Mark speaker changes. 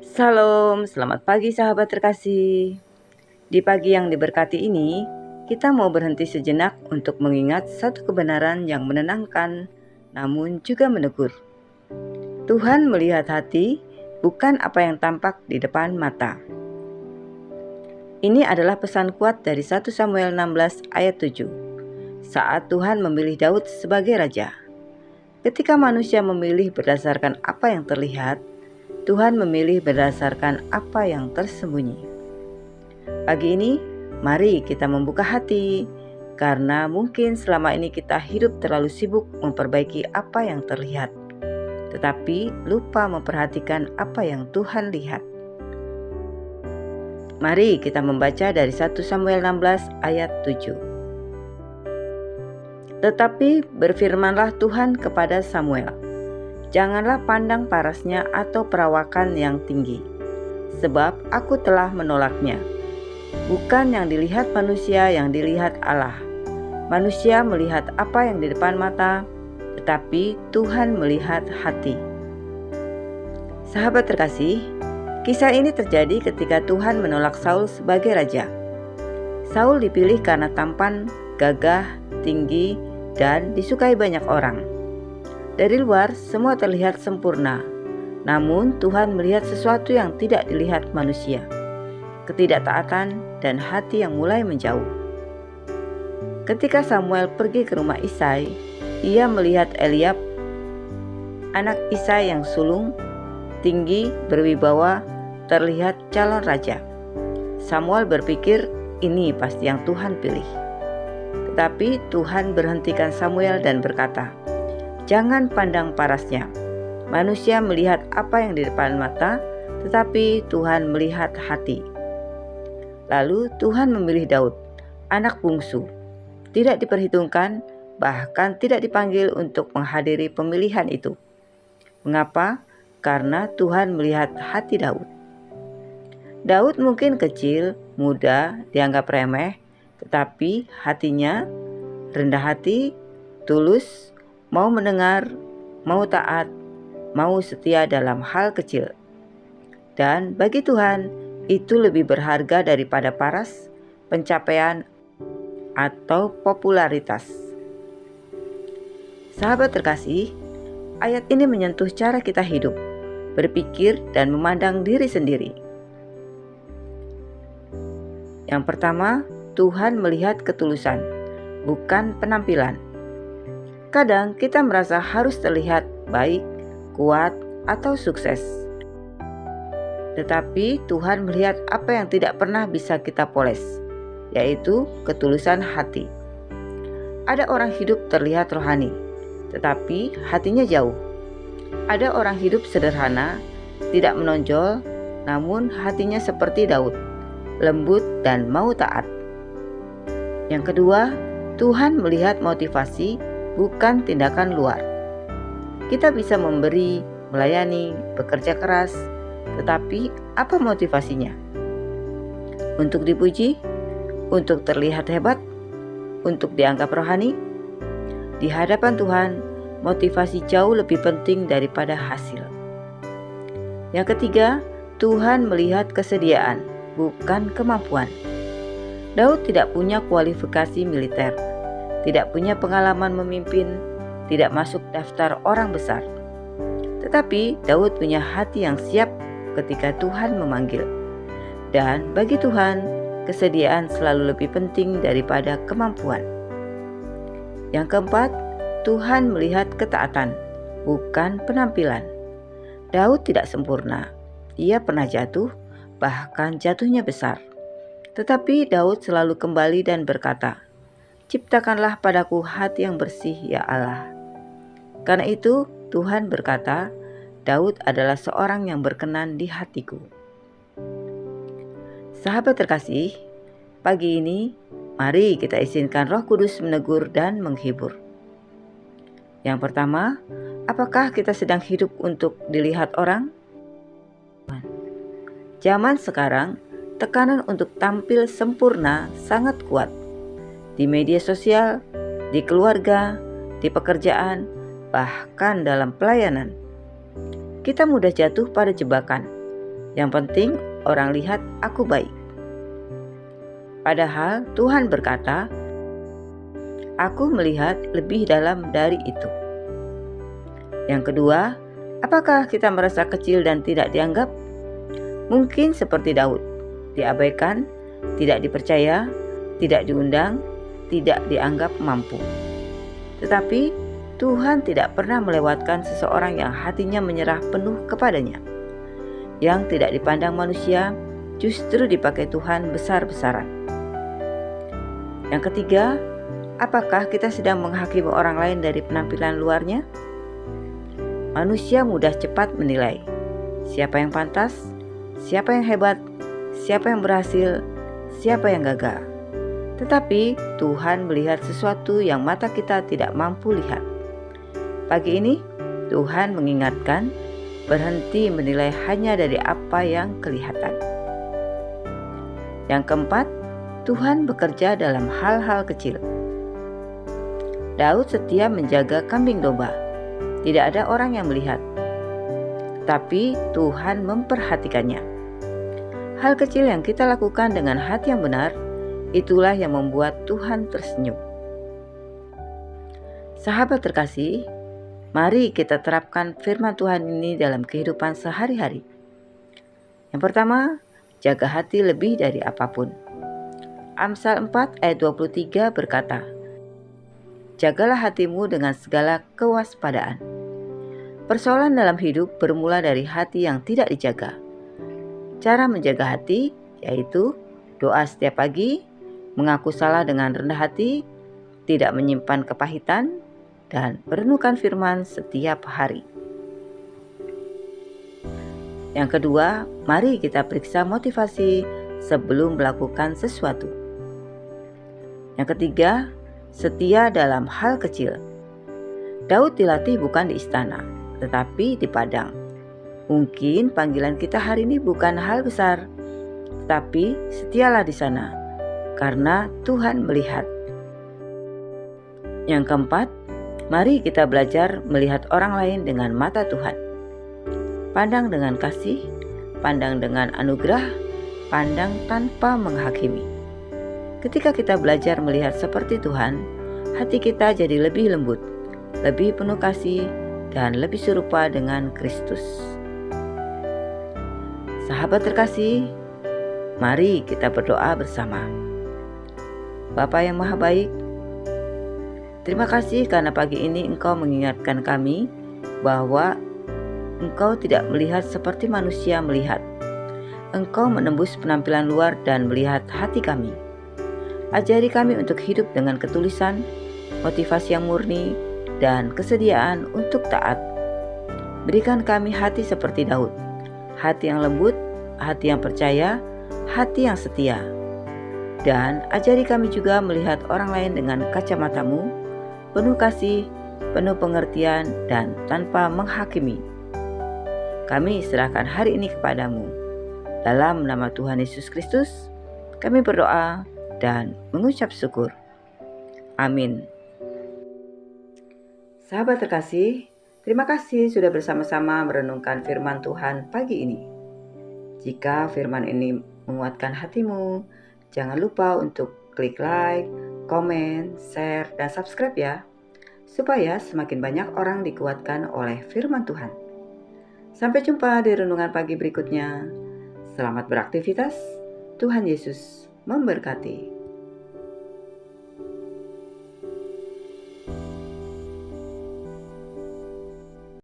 Speaker 1: Salam, selamat pagi sahabat terkasih. Di pagi yang diberkati ini, kita mau berhenti sejenak untuk mengingat satu kebenaran yang menenangkan, namun juga menegur. Tuhan melihat hati, bukan apa yang tampak di depan mata. Ini adalah pesan kuat dari 1 Samuel 16 ayat 7. Saat Tuhan memilih Daud sebagai raja. Ketika manusia memilih berdasarkan apa yang terlihat, Tuhan memilih berdasarkan apa yang tersembunyi. Pagi ini, mari kita membuka hati, karena mungkin selama ini kita hidup terlalu sibuk memperbaiki apa yang terlihat, tetapi lupa memperhatikan apa yang Tuhan lihat. Mari kita membaca dari 1 Samuel 16 ayat 7. Tetapi berfirmanlah Tuhan kepada Samuel, janganlah pandang parasnya atau perawakan yang tinggi, sebab aku telah menolaknya. Bukan yang dilihat manusia, yang dilihat Allah. Manusia melihat apa yang di depan mata, tetapi Tuhan melihat hati. Sahabat terkasih, kisah ini terjadi ketika Tuhan menolak Saul sebagai raja. Saul dipilih karena tampan, gagah, tinggi, dan disukai banyak orang. Dari luar, semua terlihat sempurna. Namun Tuhan melihat sesuatu yang tidak dilihat manusia. Ketidaktaatan dan hati yang mulai menjauh. Ketika Samuel pergi ke rumah Isai, ia melihat Eliab, anak Isai yang sulung, tinggi, berwibawa, terlihat calon raja. Samuel berpikir, ini pasti yang Tuhan pilih. Tetapi Tuhan berhentikan Samuel dan berkata, jangan pandang parasnya. Manusia melihat apa yang di depan mata, tetapi Tuhan melihat hati. Lalu Tuhan memilih Daud, anak bungsu. Tidak diperhitungkan, bahkan tidak dipanggil untuk menghadiri pemilihan itu. Mengapa? Karena Tuhan melihat hati Daud. Daud mungkin kecil, muda, dianggap remeh, tetapi hatinya rendah hati, tulus, mau mendengar, mau taat, mau setia dalam hal kecil. Dan bagi Tuhan, itu lebih berharga daripada paras, pencapaian, atau popularitas. Sahabat terkasih, ayat ini menyentuh cara kita hidup, berpikir, dan memandang diri sendiri. Yang pertama, Tuhan melihat ketulusan, bukan penampilan. Kadang kita merasa harus terlihat baik, kuat, atau sukses. Tetapi Tuhan melihat apa yang tidak pernah bisa kita poles, yaitu ketulusan hati. Ada orang hidup terlihat rohani, tetapi hatinya jauh. Ada orang hidup sederhana, tidak menonjol, namun hatinya seperti Daud, lembut dan mau taat. Yang kedua, Tuhan melihat motivasi, bukan tindakan luar. Kita bisa memberi, melayani, bekerja keras, tetapi apa motivasinya? Untuk dipuji? Untuk terlihat hebat? Untuk dianggap rohani? Di hadapan Tuhan, motivasi jauh lebih penting daripada hasil. Yang ketiga, Tuhan melihat kesediaan, bukan kemampuan. Daud tidak punya kualifikasi militer, tidak punya pengalaman memimpin, tidak masuk daftar orang besar. Tetapi Daud punya hati yang siap ketika Tuhan memanggil. Dan bagi Tuhan, kesediaan selalu lebih penting daripada kemampuan. Yang keempat, Tuhan melihat ketaatan, bukan penampilan. Daud tidak sempurna. Ia pernah jatuh, bahkan jatuhnya besar. Tetapi Daud selalu kembali dan berkata, ciptakanlah padaku hati yang bersih ya Allah. Karena itu Tuhan berkata, Daud adalah seorang yang berkenan di hatiku. Sahabat terkasih, pagi ini mari kita izinkan Roh Kudus menegur dan menghibur. Yang pertama, apakah kita sedang hidup untuk dilihat orang? Zaman sekarang, tekanan untuk tampil sempurna sangat kuat. Di media sosial, di keluarga, di pekerjaan, bahkan dalam pelayanan. kita mudah jatuh pada jebakan. Yang penting orang lihat aku baik. Padahal Tuhan berkata, aku melihat lebih dalam dari itu. Yang kedua, apakah kita merasa kecil dan tidak dianggap? Mungkin seperti Daud, diabaikan, tidak dipercaya, tidak diundang, tidak dianggap mampu. Tetapi Tuhan tidak pernah melewatkan seseorang yang hatinya menyerah penuh kepadanya. Yang tidak dipandang manusia, justru dipakai Tuhan besar-besaran. Yang ketiga, apakah kita sedang menghakimi orang lain dari penampilan luarnya? Manusia mudah cepat menilai siapa yang pantas, siapa yang hebat, siapa yang berhasil, siapa yang gagal. Tetapi Tuhan melihat sesuatu yang mata kita tidak mampu lihat. Pagi ini Tuhan mengingatkan, berhenti menilai hanya dari apa yang kelihatan. Yang keempat, Tuhan bekerja dalam hal-hal kecil. Daud setia menjaga kambing domba. Tidak ada orang yang melihat, tapi Tuhan memperhatikannya. Hal kecil yang kita lakukan dengan hati yang benar, itulah yang membuat Tuhan tersenyum. Sahabat terkasih, mari kita terapkan firman Tuhan ini dalam kehidupan sehari-hari. Yang pertama, jaga hati lebih dari apapun. Amsal 4 ayat 23 berkata, jagalah hatimu dengan segala kewaspadaan. Persoalan dalam hidup bermula dari hati yang tidak dijaga. Cara menjaga hati yaitu doa setiap pagi, mengaku salah dengan rendah hati, tidak menyimpan kepahitan, dan merenungkan firman setiap hari. Yang kedua, mari kita periksa motivasi sebelum melakukan sesuatu. Yang ketiga, setia dalam hal kecil. Daud dilatih bukan di istana, tetapi di padang. Mungkin panggilan kita hari ini bukan hal besar, tapi setialah di sana, karena Tuhan melihat. Yang keempat, mari kita belajar melihat orang lain dengan mata Tuhan. Pandang dengan kasih, pandang dengan anugerah, pandang tanpa menghakimi. Ketika kita belajar melihat seperti Tuhan, hati kita jadi lebih lembut, lebih penuh kasih, dan lebih serupa dengan Kristus. Sahabat terkasih, mari kita berdoa bersama. Bapa yang Maha Baik, terima kasih karena pagi ini Engkau mengingatkan kami bahwa Engkau tidak melihat seperti manusia melihat. Engkau menembus penampilan luar dan melihat hati kami. Ajari kami untuk hidup dengan ketulisan, motivasi yang murni, dan kesediaan untuk taat. Berikan kami hati seperti Daud, hati yang lembut, hati yang percaya, hati yang setia. Dan ajari kami juga melihat orang lain dengan kacamata-Mu, penuh kasih, penuh pengertian, dan tanpa menghakimi. Kami serahkan hari ini kepadamu. Dalam nama Tuhan Yesus Kristus, kami berdoa dan mengucap syukur. Amin. Sahabat terkasih, terima kasih sudah bersama-sama merenungkan firman Tuhan pagi ini. Jika firman ini menguatkan hatimu, jangan lupa untuk klik like, komen, share, dan subscribe ya, supaya semakin banyak orang dikuatkan oleh firman Tuhan. Sampai jumpa di renungan pagi berikutnya. Selamat beraktivitas, Tuhan Yesus memberkati.